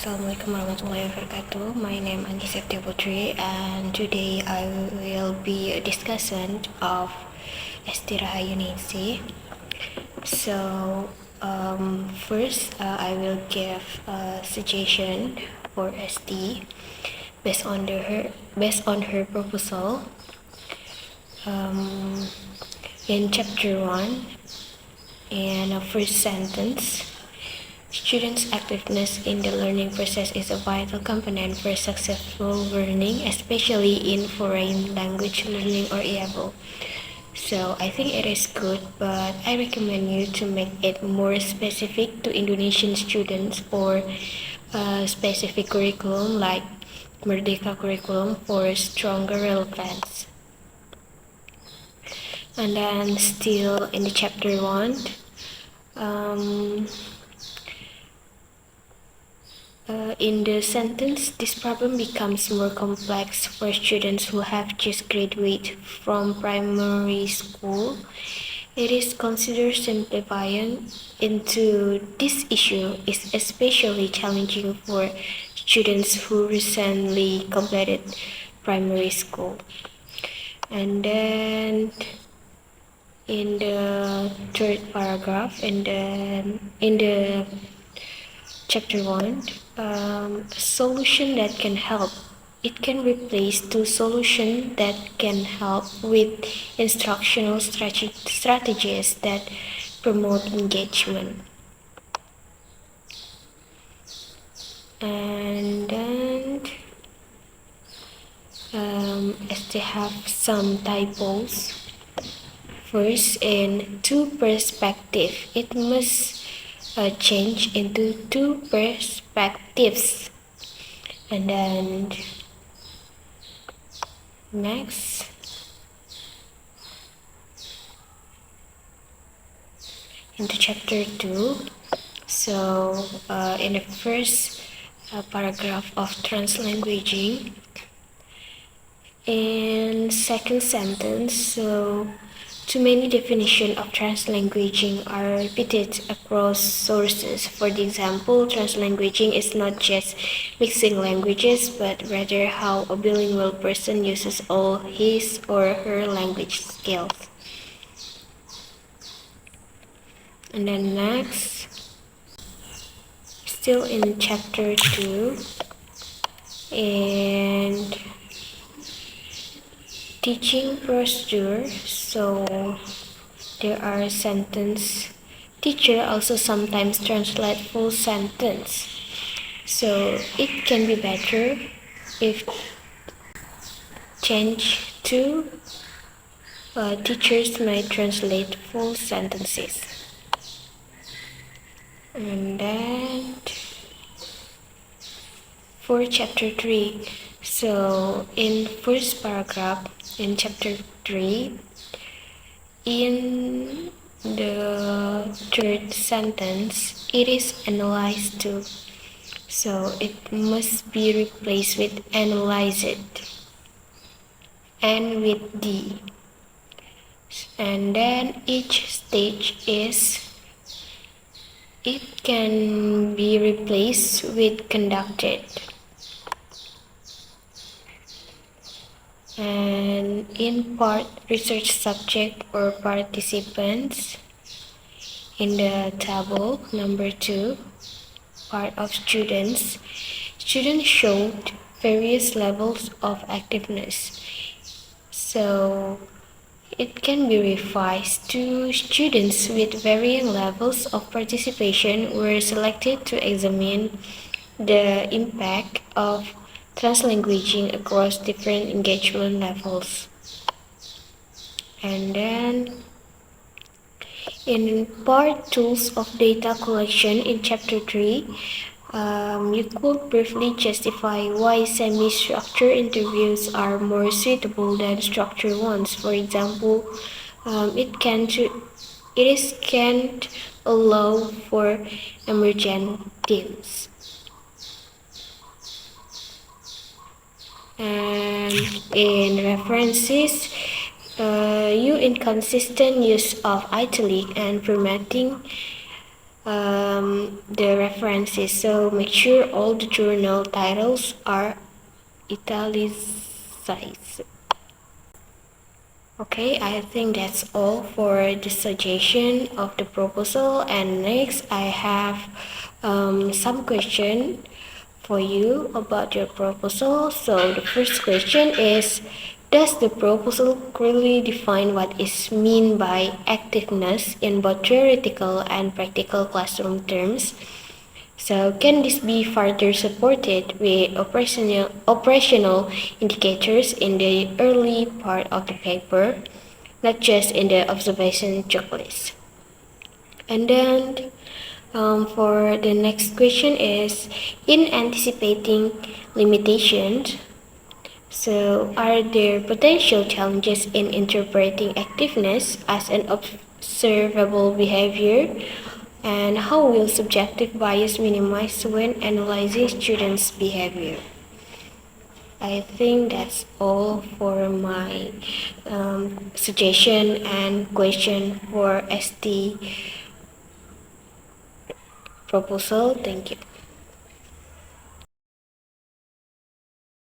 Assalamualaikum warahmatullahi wabarakatuh. My name is Anissa Putri, and today I will be a discussant of ST Rahayunisi. So, first, I will give a suggestion for ST based on her proposal. In chapter 1, in the first sentence, students' activeness in the learning process is a vital component for successful learning, especially in foreign language learning or EABL. So I think it is good, but I recommend you to make it more specific to Indonesian students or a specific curriculum like Merdeka curriculum for stronger relevance. And then still in the chapter 1, in the sentence, this problem becomes more complex for students who have just graduated from primary school. It is considered simplifying into this issue is especially challenging for students who recently completed primary school. And then in the third paragraph, and then in the chapter 1, a solution that can help. It can replace two solutions that can help with instructional strategies that promote engagement. And then as they have some typos. First, in two perspective, it must change into two perspectives. And then next, into chapter 2. So in the first paragraph of translanguaging, in second sentence, so too many definitions of translanguaging are repeated across sources. For example, translanguaging is not just mixing languages, but rather how a bilingual person uses all his or her language skills. And then next, still in chapter 2, and teaching procedure. So there are sentence. Teacher also sometimes translate full sentence. So it can be better if change to teachers may translate full sentences. And then for chapter 3, so in first paragraph in chapter 3, in the third sentence, it is analyzed too. So it must be replaced with analyze it and with D. And then each stage is, it can be replaced with conducted. And in part, research subject or participants, in the table number 2, part of students showed various levels of activeness. So it can be revised to students with varying levels of participation were selected to examine the impact of translanguaging across different engagement levels. And then in part tools of data collection in chapter 3, you could briefly justify why semi-structured interviews are more suitable than structured ones. For example, it can't allow for emergent themes. And in references, inconsistent use of italic and formatting the references. So make sure all the journal titles are italicized. Okay, I think that's all for the suggestion of the proposal. And next, I have some question for you about your proposal. So the first question is, does the proposal clearly define what is meant by activeness in both theoretical and practical classroom terms? So can this be further supported with operational indicators in the early part of the paper, not just in the observation checklist? And then for the next question is, in anticipating limitations, so are there potential challenges in interpreting activeness as an observable behavior? And how will subjective bias minimize when analyzing students' behavior? I think that's all for my suggestion and question for ST proposal. Thank you.